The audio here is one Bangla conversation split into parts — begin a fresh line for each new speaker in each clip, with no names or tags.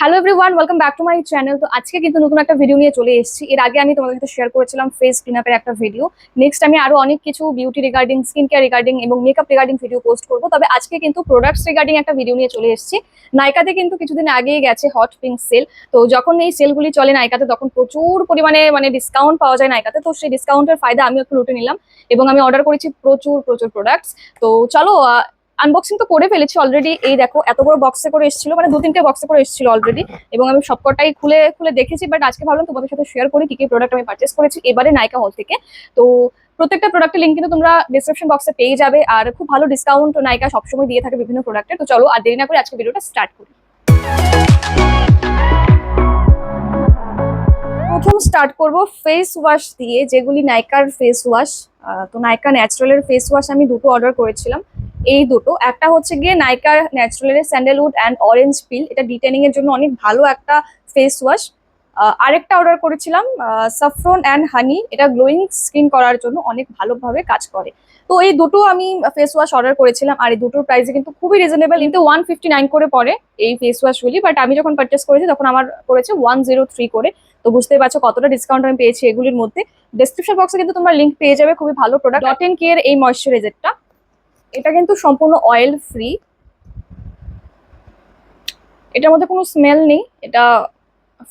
Hello everyone, welcome back to my channel. তো আজকে কিন্তু নতুন একটা ভিডিও নিয়ে চলে এসেছি। এর আগে আমি তোমাদের সাথে শেয়ার করেছিলাম ফেস ক্লিন আপের একটা ভিডিও। নেক্সট আমি আরো অনেক কিছু beauty regarding, skin care regarding এবং মেকআপ রিগার্ডিং ভিডিও পোস্ট করবো। তবে আজকে কিন্তু প্রোডাক্টস রিগার্ডিং একটা ভিডিও নিয়ে চলে এসেছি। নাইকাতে কিন্তু কিছুদিন আগেই গেছে হট পিঙ্ক সেল। তো যখন এই সেলগুলি চলে নাইকাতে তখন প্রচুর পরিমাণে ডিসকাউন্ট পাওয়া যায় নাইকাতে। তো সেই ডিসকাউন্টের ফায়দা আমি একটু লুটে নিলাম এবং আমি অর্ডার করেছি প্রচুর প্রচুর প্রোডাক্টস। তো চলো আনবক্সিং তো করে ফেলেছি অলরেডি। এই দেখো এত বড় বক্সে করে এসেছিল, মানে 2-3টে বক্সে করে এসেছিল অলরেডি, এবং আমি সবকটাই খুলে খুলে দেখেছি। বাট আজকে ভাবলাম তোমাদের সাথে শেয়ার করি কি কি প্রোডাক্ট আমি পারচেস করেছি এবারে নাইকা হল থেকে। তো প্রত্যেকটা প্রোডাক্টের লিঙ্ক কিন্তু তোমরা ডেসক্রিপশন বক্সে পেয়ে যাবে, আর খুব ভালো ডিসকাউন্ট নাইকা সবসময় দিয়ে থাকে বিভিন্ন প্রোডাক্টে। তো চলো আর দেরি না করে আজকে ভিডিওটা স্টার্ট করি। প্রথম স্টার্ট করব ফেস ওয়াশ দিয়ে, যেগুলি নাইকার ফেস ওয়াশ। তো নাইকা ন্যাচারালের ফেস ওয়াশ আমি দুটো অর্ডার করেছিলাম। এই দুটো, একটা হচ্ছে গিয়ে নাইকার ন্যাচারালের স্যান্ডেলউড অ্যান্ড অরেঞ্জ পিল, এটা ডিটেনিং এর জন্য অনেক ভালো একটা ফেস ওয়াশ। আরেকটা অর্ডার করেছিলাম সাফরন অ্যান্ড হানি, এটা গ্লোয়িং স্কিন করার জন্য অনেক ভালোভাবে কাজ করে। তো এই দুটো আমি ফেস ওয়াশ অর্ডার করেছিলাম, আর এই দুটোর প্রাইসে কিন্তু খুবই রিজনেবল, কিন্তু 159 করে পড়ে এই ফেস ওয়াশগুলি। বাট আমি যখন পারচেস করেছি তখন আমার পড়েছে 103 করে। তো বুঝতেই পারছো কতটা ডিসকাউন্ট আমি পেয়েছি এগুলির মধ্যে। ডেসক্রিপশন বক্সে কিন্তু তোমরা লিঙ্ক পেয়ে যাবে। খুবই ভালো প্রোডাক্ট ডট এন কেয়ার এই ময়শ্চারাইজারটা। এটা কিন্তু সম্পূর্ণ অয়েল ফ্রি, এটার মধ্যে কোনো স্মেল নেই, এটা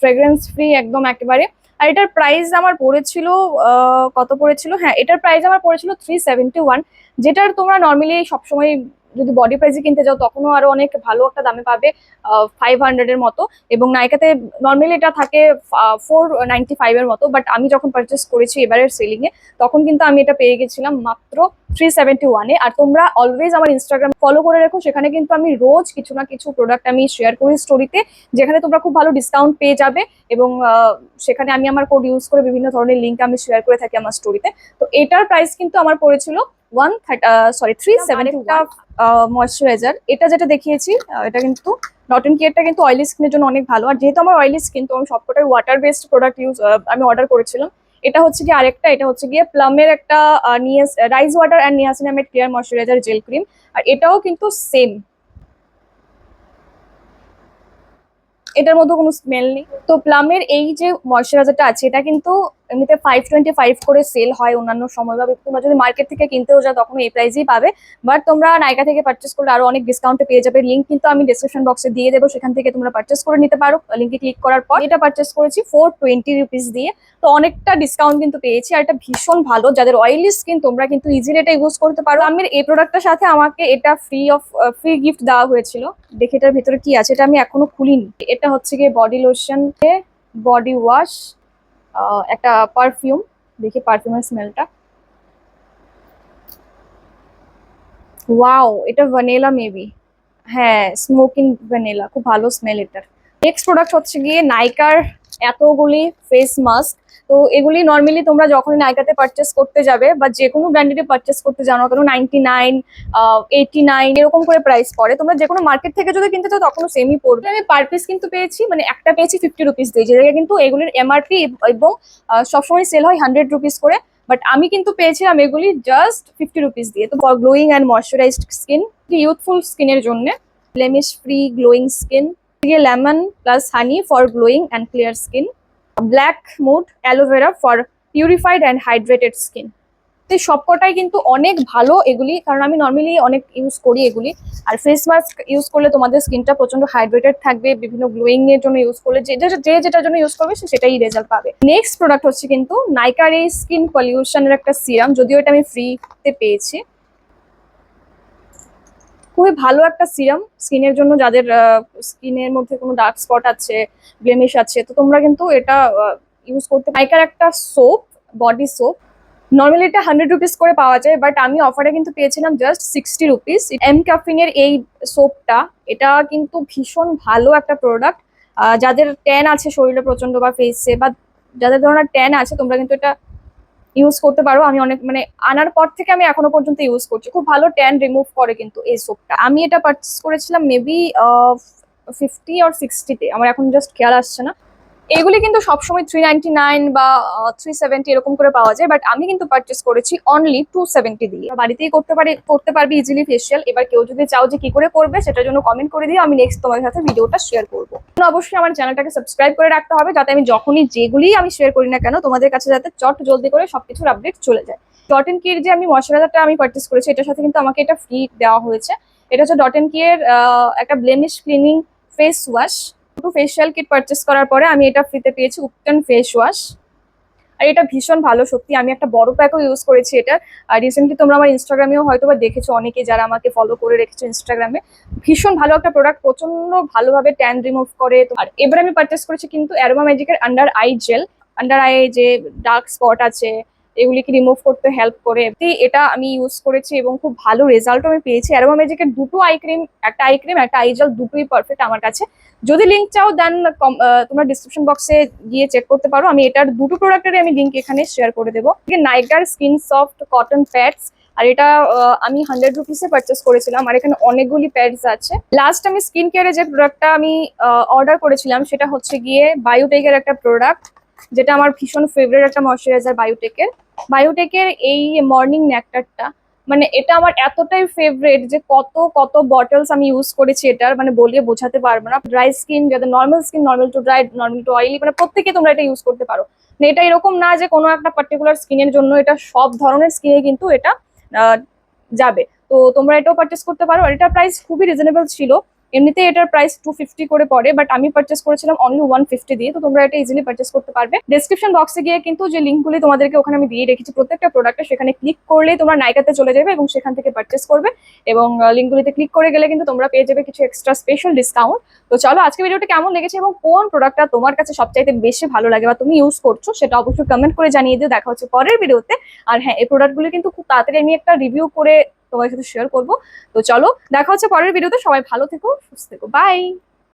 ফ্রেগ্রেন্স ফ্রি একদম একেবারে। আর এটার প্রাইস আমার পড়েছিল কত পড়েছিল, হ্যাঁ এটার প্রাইস আমার পড়েছিল 371, যেটার তোমরা নর্মালি সবসময় যদি বডি প্রাইসে কিনতে যাও তখনও আরো অনেক ভালো একটা দামে পাবে, 500 এর মতো। এবং নাইকাতে নর্মালি এটা থাকে 495 এর মতো। বাট আমি যখন পারচেস করেছি এবারের সেলিং এ, তখন কিন্তু আমি এটা পেয়ে গেছিলাম মাত্র 371-এ। আর তোমরা অলওয়েজ আমার ইনস্টাগ্রাম ফলো করে রেখো, সেখানে কিন্তু আমি রোজ কিছু না কিছু প্রোডাক্ট আমি শেয়ার করি স্টোরিতে, যেখানে তোমরা খুব ভালো ডিসকাউন্ট পেয়ে যাবে। এবং সেখানে আমি আমার কোড ইউজ করে বিভিন্ন ধরনের লিঙ্ক আমি শেয়ার করে থাকি আমার স্টোরিতে। তো এটার প্রাইস কিন্তু আমার পড়েছিল 371। ময়শ্চারাইজার এটা যেটা দেখিয়েছি, এটা কিন্তু নট এন্ড কেয়ারটা কিন্তু অয়েলি স্কিনের জন্য অনেক ভালো। আর যেহেতু আমার অয়েলি স্কিন, তো আমি সবকটাই ওয়াটার বেসড প্রোডাক্ট আমি অর্ডার করেছিলাম। এটা হচ্ছে গিয়ে আরেকটা, এটা হচ্ছে গিয়ে প্লামের একটা rice water and niacinamide clear moisturizer gel cream. আর এটাও কিন্তু সেম, এটার মধ্যে কোনো স্মেল নেই। তো প্লামের এই যে ময়শ্চারাইজারটা আছে, এটা কিন্তু এমনিতে 525 করে সেল হয় অন্যান্য সময়, বা তোমরা যদি মার্কেট থেকে কিনতেও যাও তখন এই প্রাইসেই পাবে। বাট তোমরা নাইকা থেকে পারচেস করলে আরো অনেক ডিসকাউন্টে পেয়ে যাবে। লিঙ্ক কিন্তু আমি ডেসক্রিপশন বক্সে দিয়ে দেবো, সেখান থেকে তোমরা পারচেস করে নিতে পারো লিঙ্কে ক্লিক করার পর। এটা পারচেস করেছি 420 রুপিস দিয়ে, তো অনেকটা ডিসকাউন্ট কিন্তু পেয়েছি। আর এটা ভীষণ ভালো, যাদের অয়েলি স্কিন তোমরা কিন্তু ইজিলি এটা ইউজ করতে পারো। আমি এই প্রোডাক্টটার সাথে আমাকে এটা ফ্রি গিফট দেওয়া হয়েছিল। দেখি এটার ভিতরে কি আছে, এটা আমি এখনো খুলিনি। এটা হচ্ছে গিয়ে বডি লোশন, বডি ওয়াশ, একটা পারফিউম। দেখি পারফিউমের স্মেলটা। ওয়াও, এটা ভ্যানিলা মেবি, হ্যাঁ স্মোকিং ভ্যানিলা, খুব ভালো স্মেল এটার। নেক্সট প্রোডাক্ট হচ্ছে গিয়ে নাইকার এতগুলি ফেস মাস্ক। তো এগুলি নর্মালি তোমরা যখন নাইকাতে পারচেস করতে যাবে বা যে কোনো ব্র্যান্ডেডে পারচেস করতে যাও না কেন, 99, 89 এরকম করে প্রাইস পড়ে। তোমরা যে কোনো মার্কেট থেকে যদি কিনতে চাও তখনও সেমই পড়বে। আমি পার পিস কিন্তু পেয়েছি, মানে একটা পেয়েছি 50 রুপিস দিয়ে, যে জায়গায় কিন্তু এগুলির এমআরপি এবং সবসময় সেল হয় 100 রুপিস করে। বাট আমি কিন্তু পেয়েছিলাম এগুলি জাস্ট 50 রুপিস দিয়ে। তো glowing and moisturised skin, youthful স্কিনের জন্য, blemish free glowing skin, lemon plus honey for glowing and clear skin, black mud aloe vera for purified and hydrated skin. তো সবকটাই কিন্তু অনেক ভালো এগুলি, কারণ আমি নর্মালি অনেক ইউজ করি এগুলি। আর ফেস মাস্ক ইউজ করলে তোমাদের স্কিনটা প্রচন্ড হাইড্রেটেড থাকবে, বিভিন্ন গ্লোয়িং এর জন্য ইউজ করলে যেটার জন্য ইউজ করবে সেটাই রেজাল্ট পাবে। নেক্সট প্রোডাক্ট হচ্ছে কিন্তু নাইকার এই স্কিন পলিউশনের একটা সিরাম, যদিও এটা আমি ফ্রিতে পেয়েছি। খুবই ভালো একটা সিরাম স্কিনের জন্য, যাদের স্কিনের মধ্যে কোনো ডার্ক স্পট আছে, ব্লেমিশ আছে, তো তোমরা কিন্তু এটা ইউজ করতে। নাইকার একটা সোপ, বডি সোপ, নর্মালি এটা 100 রুপিস করে পাওয়া যায়, বাট আমি অফারে কিন্তু পেয়েছিলাম জাস্ট 60 রুপিস। এম ক্যাফিন এর এই সোপটা, এটা কিন্তু ভীষণ ভালো একটা প্রোডাক্ট। যাদের ট্যান আছে শরীরে প্রচন্ড বা ফেসে, বা যাদের ধরনের ট্যান আছে, তোমরা কিন্তু এটা ইউজ করতে পারো। আমি অনেক আনার পর থেকে আমি এখনো পর্যন্ত ইউজ করছি, খুব ভালো ট্যান রিমুভ করে কিন্তু এই সোপটা। আমি এটা পারচেস করেছিলাম মেবি 50 or 60-তে, আমার এখন জাস্ট খেয়াল আসছে না। এগুলি কিন্তু সবসময় 399 বা 370 এরকম করে পাওয়া যায়, বাট আমি কিন্তু পারচেস করেছি অনলি 270 দিয়ে। বাড়িতেই করতে পারবি ইজিলি ফেসিয়াল। এবার কেউ যদি চাও যে কি করে করবে সেটার জন্য কমেন্ট করে দিও, আমি নেক্সট তোমাদের সাথে ভিডিওটা শেয়ার করবো। অবশ্যই আমার চ্যানেলটাকে সাবস্ক্রাইব করে রাখতে হবে, যাতে আমি যখনই যেগুলি আমি শেয়ার করি না কেন তোমাদের কাছে যাতে চট জলদি করে সবকিছুর আপডেট চলে যায়। ডট এন্ড কির যে আমি ময়শ্চারাইজারটা আমি পারচেস করেছি, এটার সাথে কিন্তু আমাকে এটা ফ্রি দেওয়া হয়েছে। এটা হচ্ছে ডট এন্ড কির একটা blemish cleaning face wash. Facial kit purchase করার পরে আমি এটা ফ্রিতে পেয়েছি উপটন ফেস ওয়াশ। আর এটা ভীষণ ভালো, সত্যি। আমি একটা বড় প্যাকও ইউজ করেছি এটা। আর রিসেন্টলি তোমরা আমার ইনস্টাগ্রামেও হয়তো বা দেখেছো, অনেকে যারা আমাকে ফলো করে রেখেছো ইনস্টাগ্রামে। ভীষণ ভালো একটা প্রোডাক্ট, প্রচন্ড ভালোভাবে ট্যান রিমুভ করে। আর এবার আমি পারচেস করেছি কিন্তু অ্যারোমা ম্যাজিকের under eye jail. Under eye যে ডার্ক স্পট আছে এগুলিকে রিমুভ করতে হেল্প করে। এটা আমি ইউজ করেছি এবং খুব ভালো রেজাল্টও আমি পেয়েছি। অ্যারোমা ম্যাজিকের দুটো আই ক্রিম, একটা আই জেল, দুটোই পারফেক্ট আমার কাছে। যদি লিঙ্ক চাও দেন তোমরা ডিসক্রিপশন বক্সে গিয়ে চেক করতে পারো। আমি এটার দুটো প্রোডাক্টের আমি লিঙ্ক এখানে শেয়ার করে দেবো। নাইকার স্কিন সফট কটন প্যাডস, আর এটা আমি 100 রুপিসে পারচেস করেছিলাম। আর এখানে অনেকগুলি প্যাডস আছে। লাস্ট আমি স্কিন কেয়ারে যে প্রোডাক্টটা আমি অর্ডার করেছিলাম সেটা হচ্ছে গিয়ে বায়োটেকের একটা প্রোডাক্ট, যেটা আমার ভীষণ ফেভারিট একটা ময়শ্চারাইজার বায়োটেকের এই মর্নিং নেকটারটা। মানে এটা আমার এতটাই ফেভারিট যে কত কত বটলস আমি ইউজ করেছি এটার, মানে বলিয়ে বোঝাতে পারবো না। ড্রাই স্কিন, যাদের normal skin, normal to dry, normal to oily, মানে প্রত্যেকে তোমরা এটা ইউজ করতে পারো। মানে এটা এরকম না যে কোনো একটা পার্টিকুলার স্কিনের জন্য, এটা সব ধরনের স্কিনে কিন্তু এটা যাবে। তো তোমরা এটাও পারচেস করতে পারো। আর এটার প্রাইস খুবই রিজনেবল ছিল। এমনিতে এটার প্রাইস 250 করে পড়ে, বাট আমি পারচেস করেছিলাম অনলি 150 দিয়ে। তো তোমরা এটা ইজিলি পারচেস করতে পারবে। ডেসক্রিপশন বক্সে গিয়ে কিন্তু যে লিঙ্কগুলি তোমাদেরকে ওখানে আমি দিয়ে রেখেছি প্রত্যেকটা প্রোডাক্টে, সেখানে ক্লিক করলেই তোমরা নাইকাতে চলে যাবে এবং সেখান থেকে পারচেস করবে। এবং লিঙ্কগুলিতে ক্লিক করে গেলে কিন্তু তোমরা পেয়ে যাবে কিছু এক্সট্রা স্পেশাল ডিসকাউন্ট। তো চলো, আজকে ভিডিওটা কেমন লেগেছে এবং কোন প্রোডাক্টটা তোমার কাছে সবচাইতে বেশি ভালো লাগে বা তুমি ইউজ করছো সেটা অবশ্যই কমেন্ট করে জানিয়ে দিও। দেখা হচ্ছে পরের ভিডিওতে। আর হ্যাঁ, এই প্রোডাক্টগুলো কিন্তু খুব তাড়াতাড়ি আমি একটা রিভিউ করে তোমার সাথে শেয়ার করবো। তো চলো, দেখা হচ্ছে পরের ভিডিওতে। সবাই ভালো থেকো, সুস্থ থেকো, বাই।